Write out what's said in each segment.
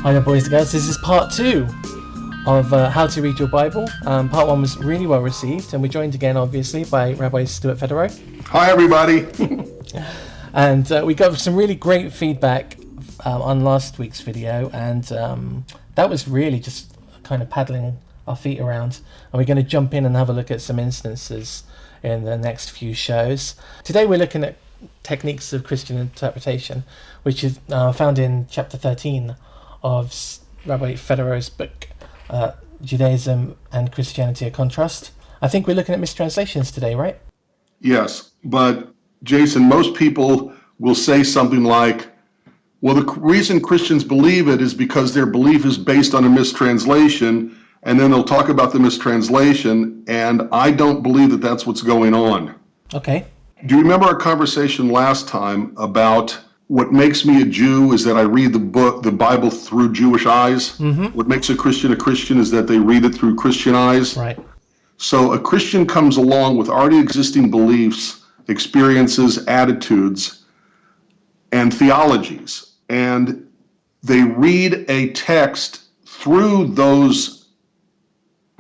Hi there, boys and girls. This is part 2 of How to Read Your Bible. Part 1 was really well received, and we're joined again, obviously, by Rabbi Stuart Federow. Hi, everybody. And we got some really great feedback on last week's video, and that was really just kind of paddling our feet around. And we're going to jump in and have a look at some instances in the next few shows. Today we're looking at techniques of Christian interpretation, which is found in chapter 13 of Rabbi Federow's book, Judaism and Christianity, a Contrast. I think we're looking at mistranslations today, right? Yes, but Jason, most people will say something like, well, the reason Christians believe it is because their belief is based on a mistranslation, and then they'll talk about the mistranslation, and I don't believe that that's what's going on. Okay. Do you remember our conversation last time about what makes me a Jew is that I read the Bible through Jewish eyes? Mm-hmm. What makes a Christian is that they read it through Christian eyes. Right. So a Christian comes along with already existing beliefs, experiences, attitudes, and theologies, and they read a text through those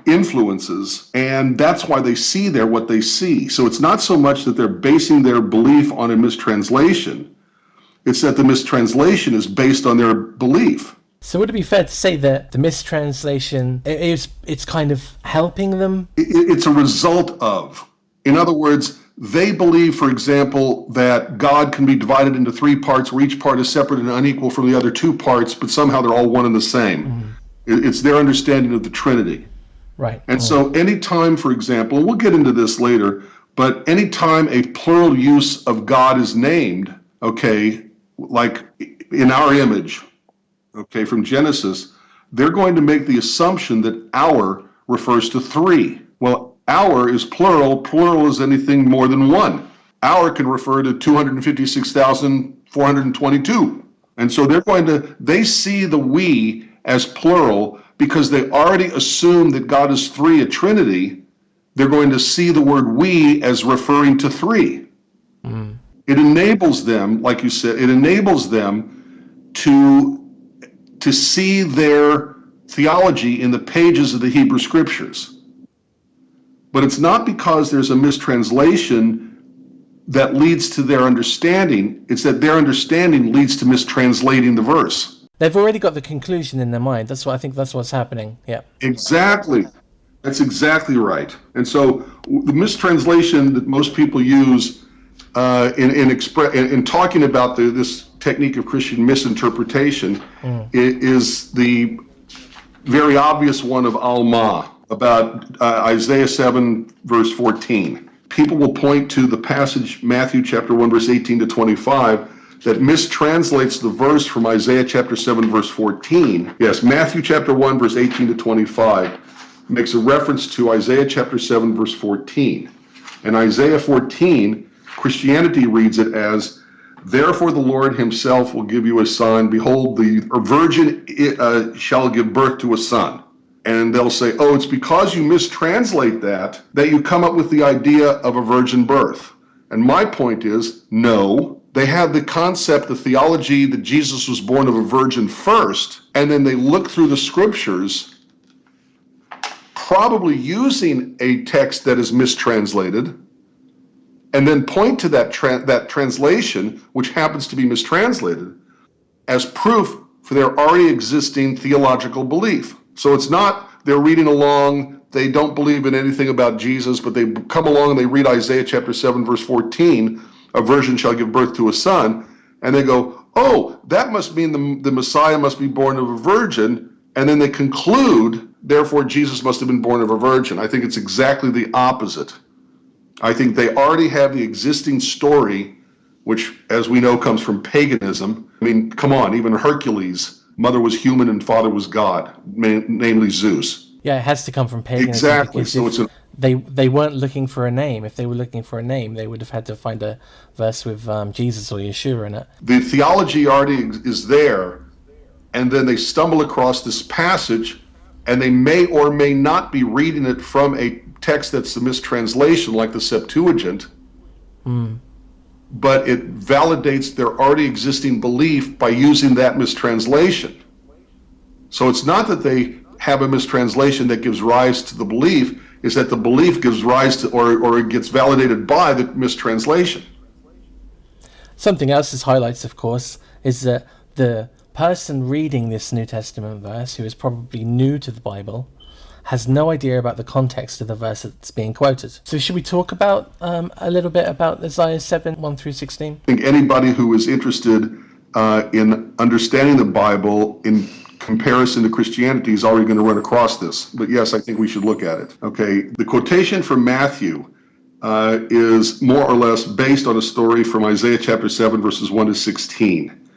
influences, and that's why they see there what they see. So it's not so much that they're basing their belief on a mistranslation, it's that the mistranslation is based on their belief. So would it be fair to say that the mistranslation it's kind of helping them? It's a result of. In other words, they believe, for example, that God can be divided into 3 parts where each part is separate and unequal from the other 2 parts, but somehow they're all one and the same. Mm-hmm. It's their understanding of the Trinity. Right. And so anytime, for example, and we'll get into this later, but anytime a plural use of God is named, okay, like in our image, okay, from Genesis, they're going to make the assumption that our refers to 3. Well, our is plural. Plural is anything more than 1. Our can refer to 256,422. And so they see the we as plural because they already assume that God is 3, a Trinity. They're going to see the word we as referring to 3. Mm. It enables them, like you said, it enables them to see their theology in the pages of the Hebrew Scriptures. But it's not because there's a mistranslation that leads to their understanding, it's that their understanding leads to mistranslating the verse. They've already got the conclusion in their mind. That's what's happening. Yeah. Exactly. That's exactly right. And so the mistranslation that most people use in talking about this technique of Christian misinterpretation is the very obvious one of Alma about Isaiah 7 verse 14. People will point to the passage Matthew chapter 1 verse 18 to 25 that mistranslates the verse from Isaiah chapter 7 verse 14. Yes, Matthew chapter 1 verse 18 to 25 makes a reference to Isaiah chapter 7 verse 14. And Isaiah 14, Christianity reads it as, therefore the Lord himself will give you a sign. Behold, the virgin shall give birth to a son. And they'll say, oh, it's because you mistranslate that you come up with the idea of a virgin birth. And my point is, no. They have the concept, the theology that Jesus was born of a virgin first, and then they look through the Scriptures, probably using a text that is mistranslated, and then point to that translation, which happens to be mistranslated, as proof for their already existing theological belief. So it's not they're reading along, they don't believe in anything about Jesus, but they come along and they read Isaiah chapter 7 verse 14, a virgin shall give birth to a son, and they go, oh, that must mean the Messiah must be born of a virgin, and then they conclude, therefore Jesus must have been born of a virgin. I think it's exactly the opposite. I think they already have the existing story, which, as we know, comes from paganism. I mean, come on, even Hercules, mother was human and father was God, namely Zeus. Yeah, it has to come from paganism. Exactly. So they weren't looking for a name. If they were looking for a name, they would have had to find a verse with Jesus or Yeshua in it. The theology already is there, and then they stumble across this passage, and they may or may not be reading it from a text that's a mistranslation like the Septuagint, but it validates their already existing belief by using that mistranslation. So it's not that they have a mistranslation that gives rise to the belief, is that the belief gives rise to, or it gets validated by the mistranslation. Something else this highlights, of course, is that the person reading this New Testament verse, who is probably new to the Bible, has no idea about the context of the verse that's being quoted. So should we talk about a little bit about Isaiah 7, 1 through 16? I think anybody who is interested in understanding the Bible in comparison to Christianity is already going to run across this. But yes, I think we should look at it. Okay, the quotation from Matthew is more or less based on a story from Isaiah chapter 7, verses 1 to 16.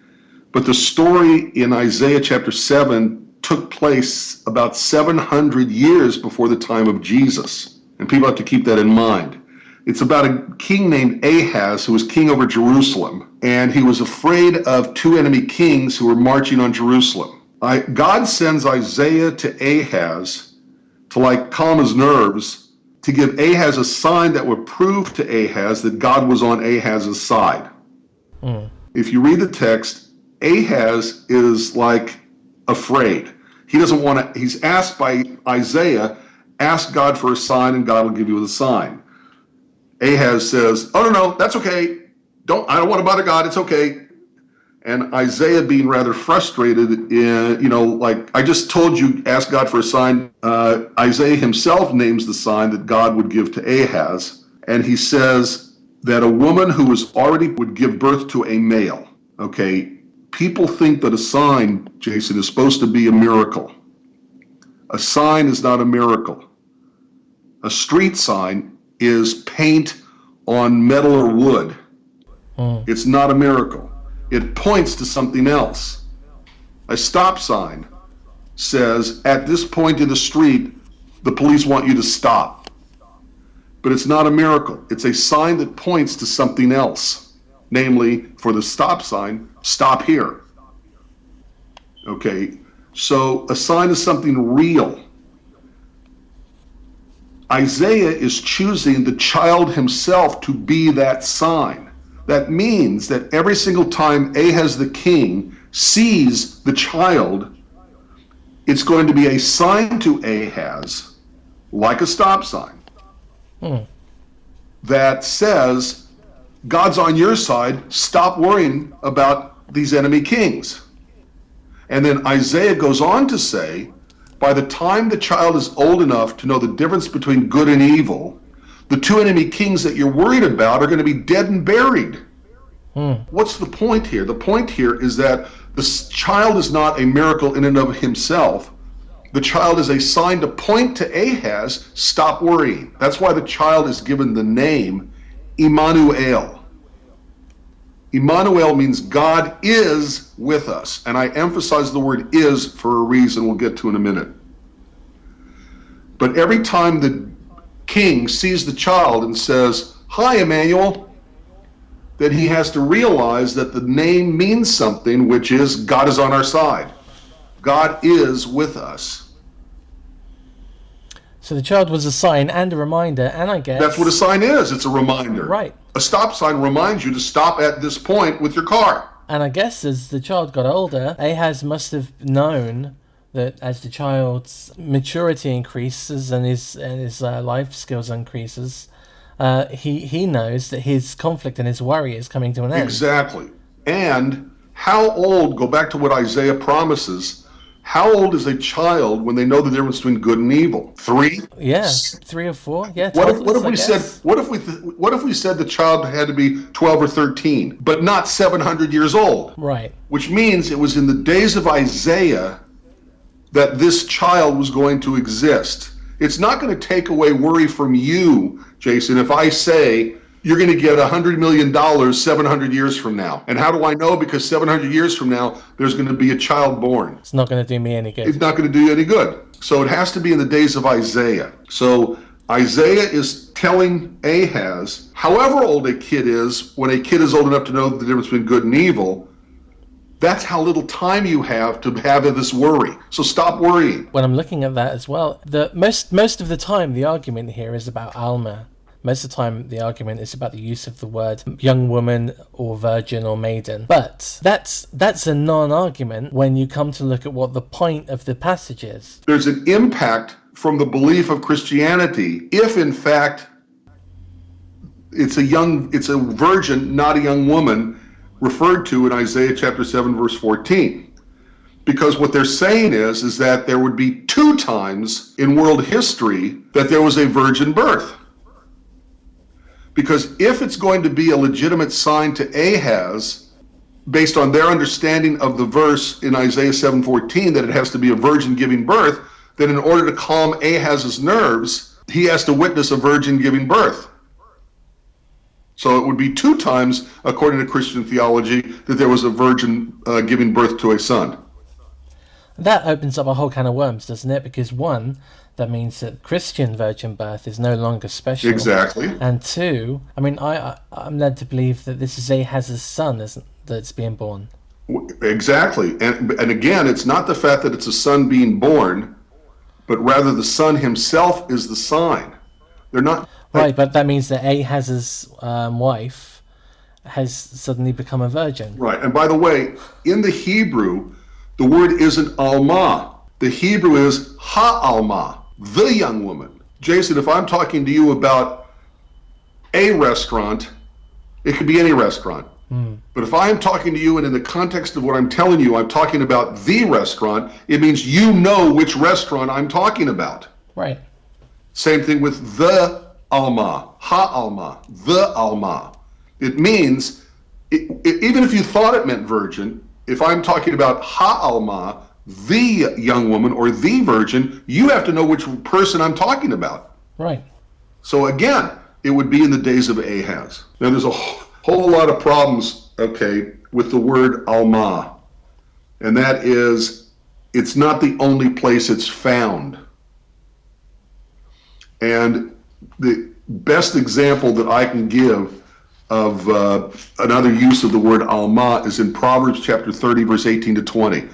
But the story in Isaiah chapter 7 took place about 700 years before the time of Jesus. And people have to keep that in mind. It's about a king named Ahaz who was king over Jerusalem. And he was afraid of two enemy kings who were marching on Jerusalem. God sends Isaiah to Ahaz to calm his nerves, to give Ahaz a sign that would prove to Ahaz that God was on Ahaz's side. If you read the text, Ahaz is afraid. He doesn't want to, he's asked by Isaiah, ask God for a sign and God will give you the sign. Ahaz says, oh, no, that's okay. I don't want to bother God. It's okay. And Isaiah, being rather frustrated, I just told you, ask God for a sign. Isaiah himself names the sign that God would give to Ahaz. And he says that a woman who would give birth to a male. Okay, people think that a sign, Jason, is supposed to be a miracle. A sign is not a miracle. A street sign is paint on metal or wood. It's not a miracle. It points to something else. A stop sign says, at this point in the street, the police want you to stop. But it's not a miracle. It's a sign that points to something else. Namely, for the stop sign, stop here. Okay, so a sign is something real. Isaiah is choosing the child himself to be that sign. That means that every single time Ahaz the king sees the child, it's going to be a sign to Ahaz, like a stop sign, that says, God's on your side, stop worrying about these enemy kings. And then Isaiah goes on to say, by the time the child is old enough to know the difference between good and evil, the two enemy kings that you're worried about are going to be dead and buried. What's the point here? The point here is that the child is not a miracle in and of himself. The child is a sign to point to Ahaz, stop worrying. That's why the child is given the name Immanuel. Immanuel means God is with us. And I emphasize the word is for a reason we'll get to in a minute. But every time the king sees the child and says, hi, Emmanuel, then he has to realize that the name means something, which is God is on our side. God is with us. So the child was a sign and a reminder, and I guess... That's what a sign is. It's a reminder. Right. A stop sign reminds you to stop at this point with your car. And I guess as the child got older, Ahaz must have known that as the child's maturity increases and his life skills increases, he knows that his conflict and his worry is coming to an end. Exactly. And how old, go back to what Isaiah promises, how old is a child when they know the difference between good and evil? 3? Yeah, 3 or 4. Yeah. What if we said the child had to be 12 or 13, but not 700 years old? Right. Which means it was in the days of Isaiah that this child was going to exist. It's not going to take away worry from you, Jason, if I say you're going to get $100 million 700 years from now. And how do I know? Because 700 years from now, there's going to be a child born. It's not going to do me any good. It's not going to do you any good. So it has to be in the days of Isaiah. So Isaiah is telling Ahaz, however old a kid is, when a kid is old enough to know the difference between good and evil, that's how little time you have to have this worry. So stop worrying. When I'm looking at that as well, most of the time the argument here is about Alma. Most of the time the argument is about the use of the word young woman or virgin or maiden. But that's a non-argument when you come to look at what the point of the passage is. There's an impact from the belief of Christianity if, in fact, it's a virgin, not a young woman, referred to in Isaiah chapter 7, verse 14. Because what they're saying is that there would be 2 times in world history that there was a virgin birth. Because if it's going to be a legitimate sign to Ahaz, based on their understanding of the verse in Isaiah 7:14, that it has to be a virgin giving birth, then in order to calm Ahaz's nerves, he has to witness a virgin giving birth. So it would be 2 times, according to Christian theology, that there was a virgin giving birth to a son. That opens up a whole can of worms, doesn't it? Because 1, that means that Christian virgin birth is no longer special. Exactly. And 2, I mean, I'm led to believe that this is Ahaz's son, that's being born. Exactly. And again, it's not the fact that it's a son being born, but rather the son himself is the sign. They're not... Right, but that means that Ahaz's wife has suddenly become a virgin. Right. And by the way, in the Hebrew, the word isn't Alma. The Hebrew is Ha-Alma, the young woman. Jason, if I'm talking to you about a restaurant, it could be any restaurant. But if I'm talking to you and in the context of what I'm telling you, I'm talking about the restaurant, it means you know which restaurant I'm talking about. Right. Same thing with the Alma, Ha-Alma, the Alma. It means, even if you thought it meant virgin, if I'm talking about Ha-Alma, the young woman or the virgin, you have to know which person I'm talking about. Right. So again, it would be in the days of Ahaz. Now there's a whole lot of problems, okay, with the word Alma. And that is, it's not the only place it's found. And the best example that I can give of another use of the word Alma is in Proverbs chapter 30, verse 18 to 20.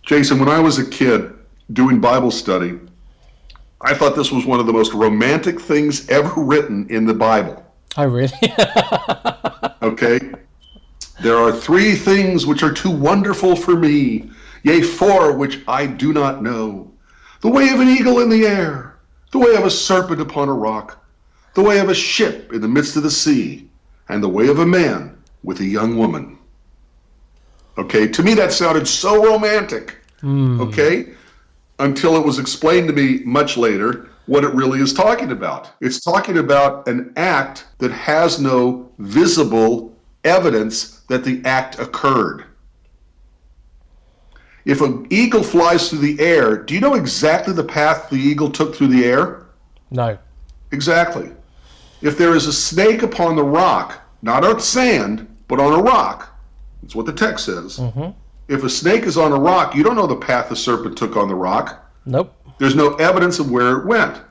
Jason, when I was a kid doing Bible study, I thought this was one of the most romantic things ever written in the Bible. Oh, really? Okay? There are 3 things which are too wonderful for me, yea, 4 which I do not know. The way of an eagle in the air, the way of a serpent upon a rock, the way of a ship in the midst of the sea, and the way of a man with a young woman. Okay, to me that sounded so romantic, okay, until it was explained to me much later what it really is talking about. It's talking about an act that has no visible evidence that the act occurred. If an eagle flies through the air, do you know exactly the path the eagle took through the air? No. Exactly. If there is a snake upon the rock, not on sand, but on a rock, that's what the text says. If a snake is on a rock, you don't know the path the serpent took on the rock. Nope. There's no evidence of where it went.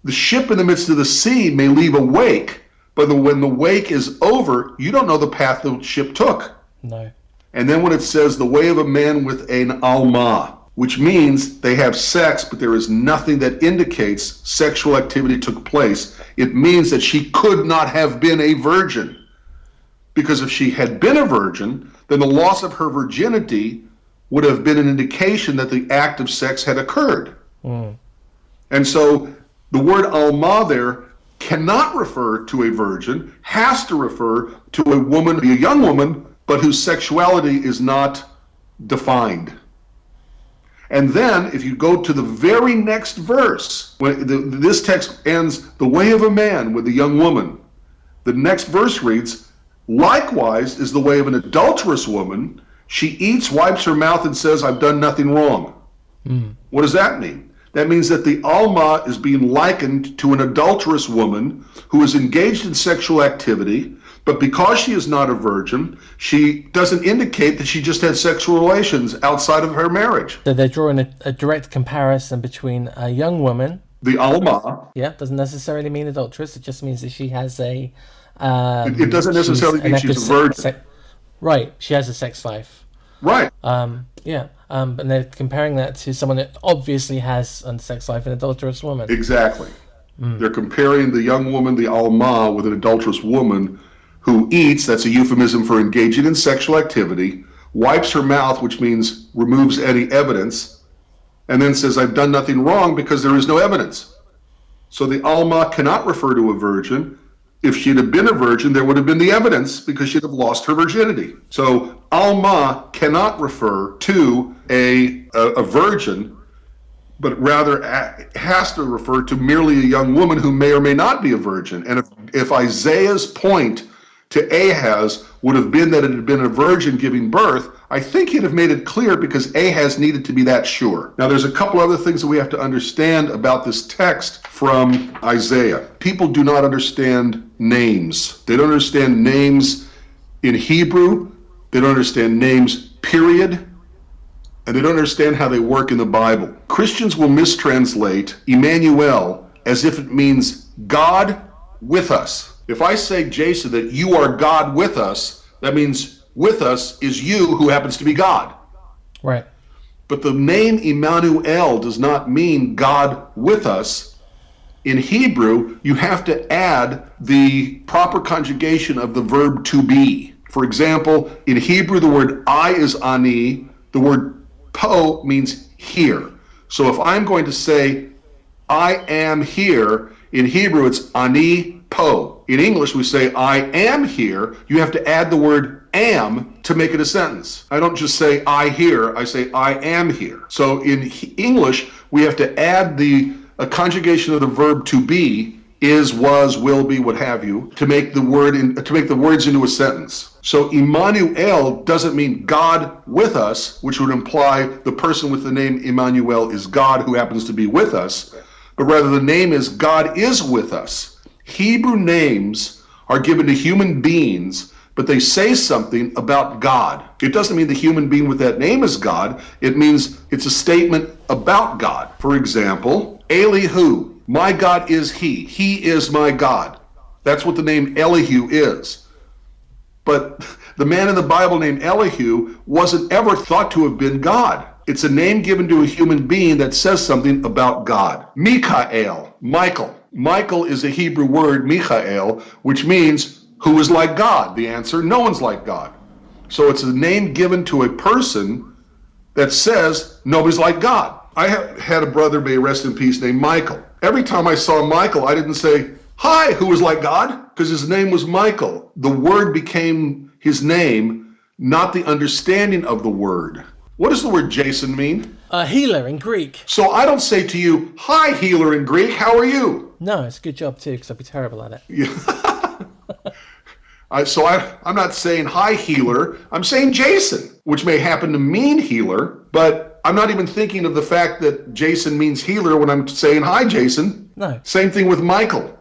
The ship in the midst of the sea may leave a wake, but when the wake is over, you don't know the path the ship took. No. And then when it says the way of a man with an Alma, which means they have sex, but there is nothing that indicates sexual activity took place, it means that she could not have been a virgin. Because if she had been a virgin, then the loss of her virginity would have been an indication that the act of sex had occurred. And so the word Alma there cannot refer to a virgin, has to refer to a woman, a young woman, but whose sexuality is not defined. And then if you go to the very next verse, when this text ends, the way of a man with a young woman, the next verse reads, likewise is the way of an adulterous woman. She eats, wipes her mouth, and says, I've done nothing wrong. What does that mean? That means that the Alma is being likened to an adulterous woman who is engaged in sexual activity, but because she is not a virgin, she doesn't indicate that she just had sexual relations outside of her marriage. So they're drawing a direct comparison between a young woman. The Alma. Yeah, doesn't necessarily mean adulteress. It just means that she has a... it doesn't necessarily mean she's a virgin. Right, she has a sex life. Right. Yeah, and they're comparing that to someone that obviously has a sex life, an adulterous woman. Exactly. They're comparing the young woman, the Alma, with an adulterous woman who eats, that's a euphemism for engaging in sexual activity, wipes her mouth, which means removes any evidence, and then says, I've done nothing wrong because there is no evidence. So the Alma cannot refer to a virgin. If she'd have been a virgin, there would have been the evidence because she'd have lost her virginity. So Alma cannot refer to a virgin, but rather has to refer to merely a young woman who may or may not be a virgin. And if Isaiah's point to Ahaz would have been that it had been a virgin giving birth, I think he'd have made it clear because Ahaz needed to be that sure. Now, there's a couple other things that we have to understand about this text from Isaiah. People do not understand names. They don't understand names in Hebrew. They don't understand names, period. And they don't understand how they work in the Bible. Christians will mistranslate Emmanuel as if it means God with us. If I say, Jason, that you are God with us, that means with us is you who happens to be God. Right. But the name Emmanuel does not mean God with us. In Hebrew, you have to add the proper conjugation of the verb to be. For example, in Hebrew, the word I is ani, the word po means here. So if I'm going to say, I am here, in Hebrew, it's ani po. In English, we say, I am here. You have to add the word am to make it a sentence. I don't just say, I here. I say, I am here. So in English, we have to add a conjugation of the verb to be, is, was, will be, what have you, to make the words into a sentence. So Emmanuel doesn't mean God with us, which would imply the person with the name Emmanuel is God who happens to be with us, but rather the name is God is with us. Hebrew names are given to human beings, but they say something about God. It doesn't mean the human being with that name is God. It means it's a statement about God. For example, Elihu, my God is he. He is my God. That's what the name Elihu is. But the man in the Bible named Elihu wasn't ever thought to have been God. It's a name given to a human being that says something about God. Mikael, Michael. Michael is a Hebrew word, Michael, which means who is like God. The answer, no one's like God. So it's a name given to a person that says nobody's like God. I had a brother, may he rest in peace, named Michael. Every time I saw Michael, I didn't say, hi, who is like God? Because his name was Michael. The word became his name, not the understanding of the word. What does the word Jason mean? Healer in Greek. So I don't say to you, hi, healer in Greek, how are you? No, it's a good job too, because I'd be terrible at it. Yeah. I'm not saying hi, healer. I'm saying Jason, which may happen to mean healer, but I'm not even thinking of the fact that Jason means healer when I'm saying hi, Jason. No. Same thing with Michael.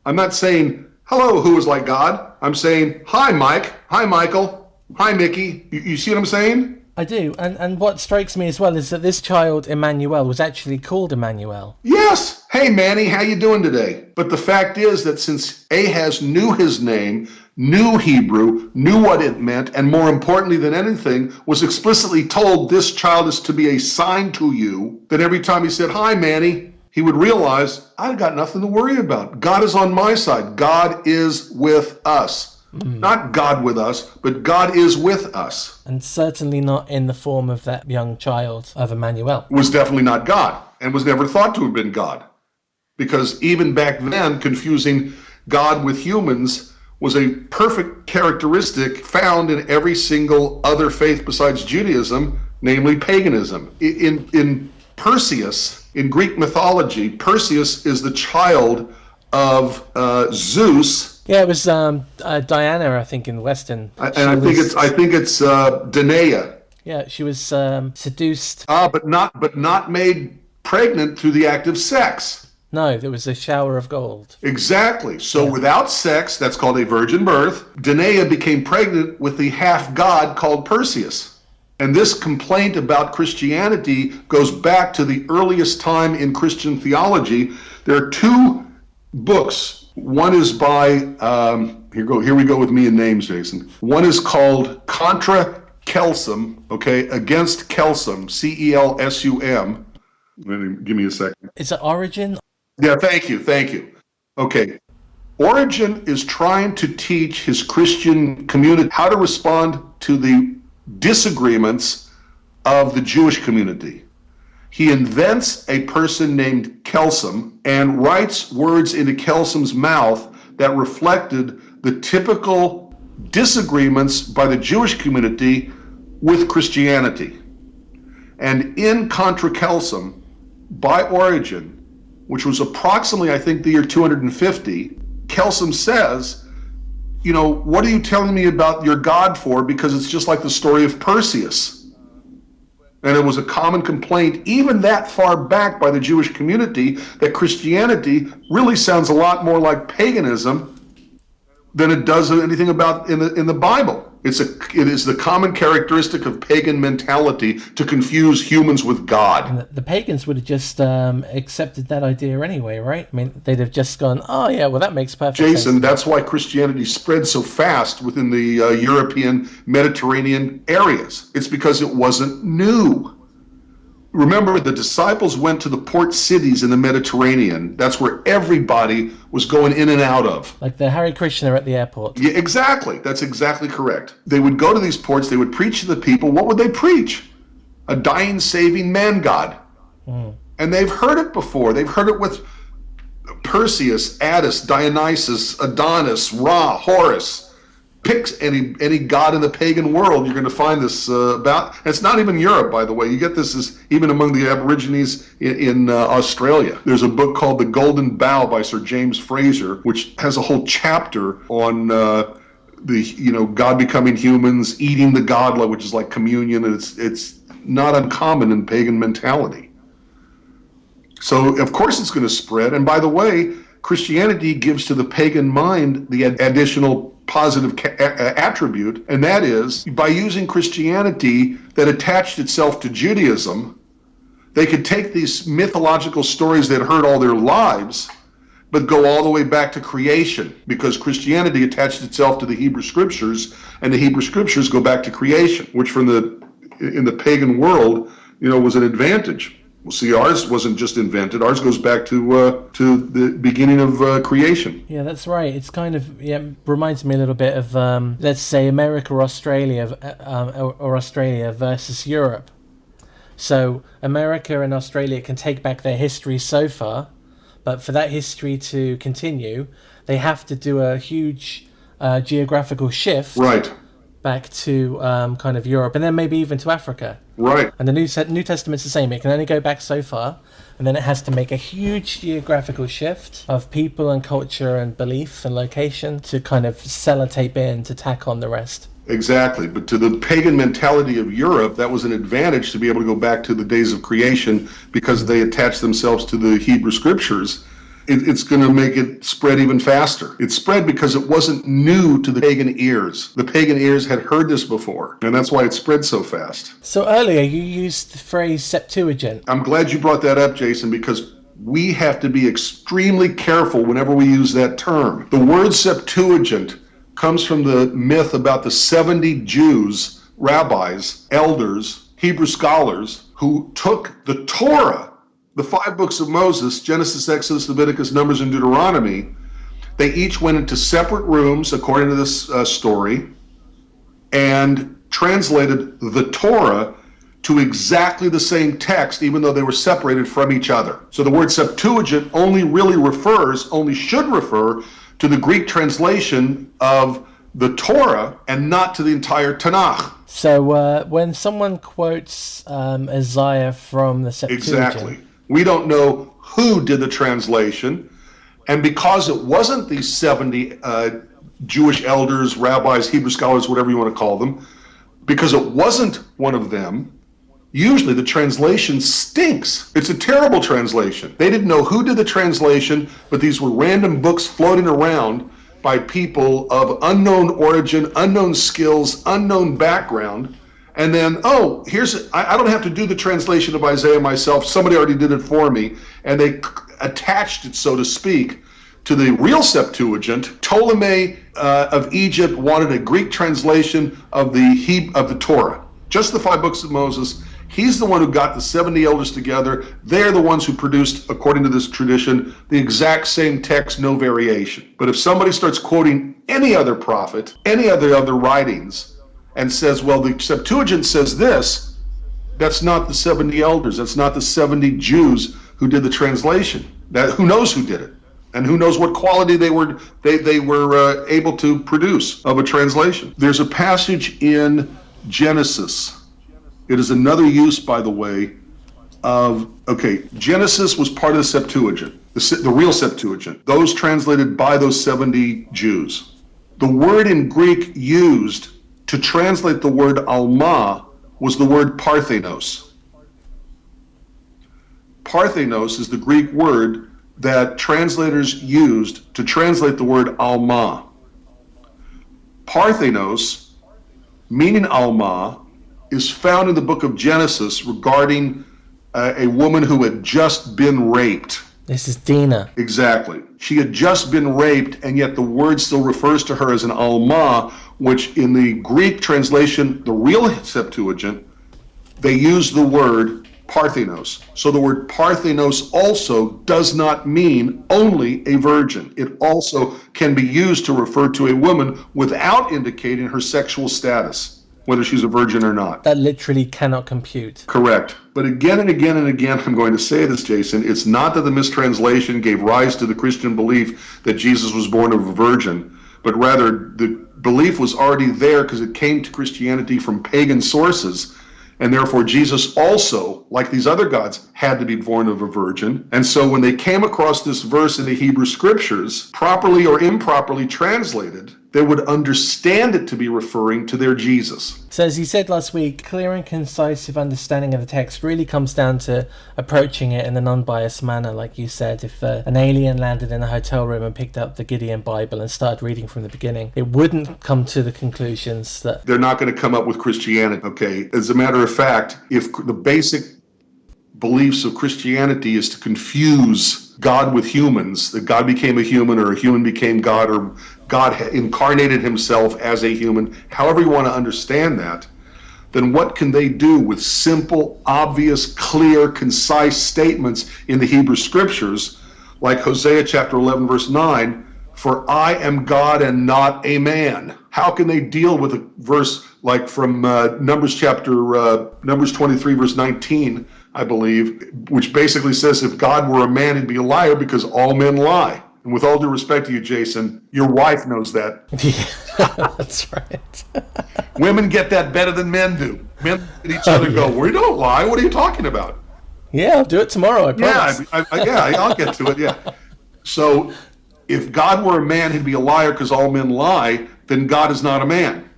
I'm not saying, hello, who is like God. I'm saying, hi, Mike. Hi, Michael. Hi, Mickey. You see what I'm saying? I do. And what strikes me as well is that this child, Emmanuel, was actually called Emmanuel. Yes. Hey, Manny, how you doing today? But the fact is that since Ahaz knew his name, knew Hebrew, knew what it meant, and more importantly than anything, was explicitly told this child is to be a sign to you, then every time he said, hi, Manny, he would realize, I've got nothing to worry about. God is on my side. God is with us. Not God with us, but God is with us. And certainly not in the form of that young child of Emmanuel. Was definitely not God, and was never thought to have been God. Because even back then, confusing God with humans was a perfect characteristic found in every single other faith besides Judaism, namely paganism. In Perseus, in Greek mythology, Perseus is the child of Zeus. Yeah, it was Diana, I think, in Western. I think it's Danae. Yeah, she was seduced. But not made pregnant through the act of sex. No, there was a shower of gold. Exactly. So without sex, that's called a virgin birth. Danae became pregnant with the half-god called Perseus. And this complaint about Christianity goes back to the earliest time in Christian theology. There are two books. One is by, here we go with me and names, Jason. One is called Contra Celsum, okay, Against Celsum, Celsum. Give me a second. Is it Origin? Yeah, thank you. Okay. Origen is trying to teach his Christian community how to respond to the disagreements of the Jewish community. He invents a person named Kelsom and writes words into Kelsom's mouth that reflected the typical disagreements by the Jewish community with Christianity. And in Contra Kelsom, by Origen, which was approximately, I think, the year 250, Kelsom says, you know, what are you telling me about your God for? Because it's just like the story of Perseus. And it was a common complaint, even that far back by the Jewish community, that Christianity really sounds a lot more like paganism than it does anything about in the Bible. It is the common characteristic of pagan mentality to confuse humans with God. And the pagans would have just accepted that idea anyway, right? I mean, they'd have just gone, oh yeah, well that makes perfect sense. Jason, that's why Christianity spread so fast within the European Mediterranean areas. It's because it wasn't new. Remember, the disciples went to the port cities in the Mediterranean. That's where everybody was going in and out of. Like the Hare Krishna at the airport. Yeah, exactly. That's exactly correct. They would go to these ports, they would preach to the people. What would they preach? A dying, saving man god. And they've heard it before. They've heard it with Perseus, Attis, Dionysus, Adonis, Ra, Horus. Pick any god in the pagan world, you're going to find this about. And it's not even Europe, by the way. You get this even among the Aborigines in Australia. There's a book called The Golden Bough by Sir James Fraser, which has a whole chapter on God becoming humans, eating the godla, which is like communion. And it's not uncommon in pagan mentality. So of course it's going to spread. And by the way, Christianity gives to the pagan mind the additional positive attribute, and that is, by using Christianity that attached itself to Judaism, they could take these mythological stories they'd heard all their lives, but go all the way back to creation, because Christianity attached itself to the Hebrew Scriptures, and the Hebrew Scriptures go back to creation, which in the pagan world, was an advantage. Well, see, ours wasn't just invented. Ours goes back to the beginning of creation. Yeah, that's right. It's kind of reminds me a little bit of let's say America or Australia versus Europe. So America and Australia can take back their history so far, but for that history to continue, they have to do a huge geographical shift. Right. Back to kind of Europe, and then maybe even to Africa. Right. And the New Testament's the same. It can only go back so far, and then it has to make a huge geographical shift of people and culture and belief and location to kind of sellotape in to tack on the rest. Exactly. But to the pagan mentality of Europe, that was an advantage to be able to go back to the days of creation because they attached themselves to the Hebrew Scriptures. It's going to make it spread even faster. It spread because it wasn't new to the pagan ears. The pagan ears had heard this before, and that's why it spread so fast. So earlier you used the phrase Septuagint. I'm glad you brought that up, Jason, because we have to be extremely careful whenever we use that term. The word Septuagint comes from the myth about the 70 Jews, rabbis, elders, Hebrew scholars, who took the Torah, the 5 books of Moses, Genesis, Exodus, Leviticus, Numbers, and Deuteronomy. They each went into separate rooms, according to this story, and translated the Torah to exactly the same text, even though they were separated from each other. So the word Septuagint only should refer to the Greek translation of the Torah and not to the entire Tanakh. So when someone quotes Isaiah from the Septuagint... Exactly. We don't know who did the translation, and because it wasn't these 70 Jewish elders, rabbis, Hebrew scholars, whatever you want to call them, because it wasn't one of them, usually the translation stinks. It's a terrible translation. They didn't know who did the translation, but these were random books floating around by people of unknown origin, unknown skills, unknown background. And then, I don't have to do the translation of Isaiah myself. Somebody already did it for me. And they attached it, so to speak, to the real Septuagint. Ptolemy of Egypt wanted a Greek translation of the Torah, just the 5 books of Moses. He's the one who got the 70 elders together. They're the ones who produced, according to this tradition, the exact same text, no variation. But if somebody starts quoting any other prophet, any other writings, and says, well, the Septuagint says this, that's not the 70 elders. That's not the 70 Jews who did the translation. Who knows who did it? And who knows what quality they were able to produce of a translation. There's a passage in Genesis. It is another use, by the way, Genesis was part of the Septuagint, the real Septuagint, those translated by those 70 Jews. The word in Greek used to translate the word Alma was the word Parthenos. Parthenos is the Greek word that translators used to translate the word Alma. Parthenos, meaning Alma, is found in the book of Genesis regarding a woman who had just been raped. This is Dinah. Exactly. She had just been raped, and yet the word still refers to her as an Alma, which in the Greek translation, the real Septuagint, they use the word Parthenos. So the word Parthenos also does not mean only a virgin. It also can be used to refer to a woman without indicating her sexual status, whether she's a virgin or not. That literally cannot compute. Correct. But again and again and again, I'm going to say this, Jason, it's not that the mistranslation gave rise to the Christian belief that Jesus was born of a virgin, but rather the belief was already there because it came to Christianity from pagan sources. And therefore, Jesus also, like these other gods, had to be born of a virgin. And so when they came across this verse in the Hebrew Scriptures, properly or improperly translated, they would understand it to be referring to their Jesus. So as you said last week, clear and concise understanding of the text really comes down to approaching it in an unbiased manner. Like you said, if an alien landed in a hotel room and picked up the Gideon Bible and started reading from the beginning, it wouldn't come to the conclusions that... They're not going to come up with Christianity, okay? As a matter of fact, if the basic beliefs of Christianity is to confuse God with humans, that God became a human or a human became God or God incarnated himself as a human, however you want to understand that, then what can they do with simple, obvious, clear, concise statements in the Hebrew Scriptures, like Hosea chapter 11, verse 9, for I am God and not a man? How can they deal with a verse like from Numbers 23, verse 19, I believe, which basically says if God were a man, he'd be a liar because all men lie. And with all due respect to you, Jason, your wife knows that. Yeah, that's right. Women get that better than men do. Men look at each other and go, we don't lie. What are you talking about? Yeah, I'll do it tomorrow, I promise. I'll get to it, yeah. So if God were a man, he'd be a liar because all men lie, then God is not a man.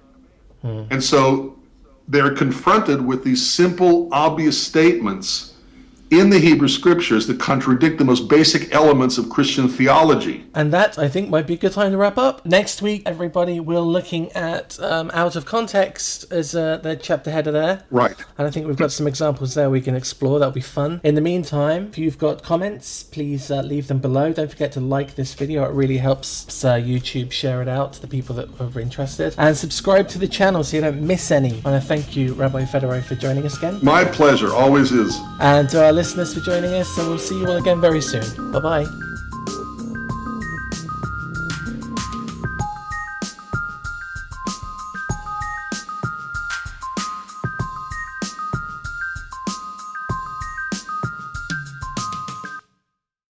And so they're confronted with these simple, obvious statements in the Hebrew Scriptures that contradict the most basic elements of Christian theology. And that, I think, might be a good time to wrap up. Next week, everybody, we're looking at Out of Context as the chapter header there. Right. And I think we've got some examples there we can explore. That'll be fun. In the meantime, if you've got comments, please leave them below. Don't forget to like this video. It really helps YouTube share it out to the people that are interested. And subscribe to the channel so you don't miss any. And I thank you, Rabbi Federow, for joining us again. My pleasure. Always is. And to our listeners for joining us, and we'll see you all again very soon. Bye-bye.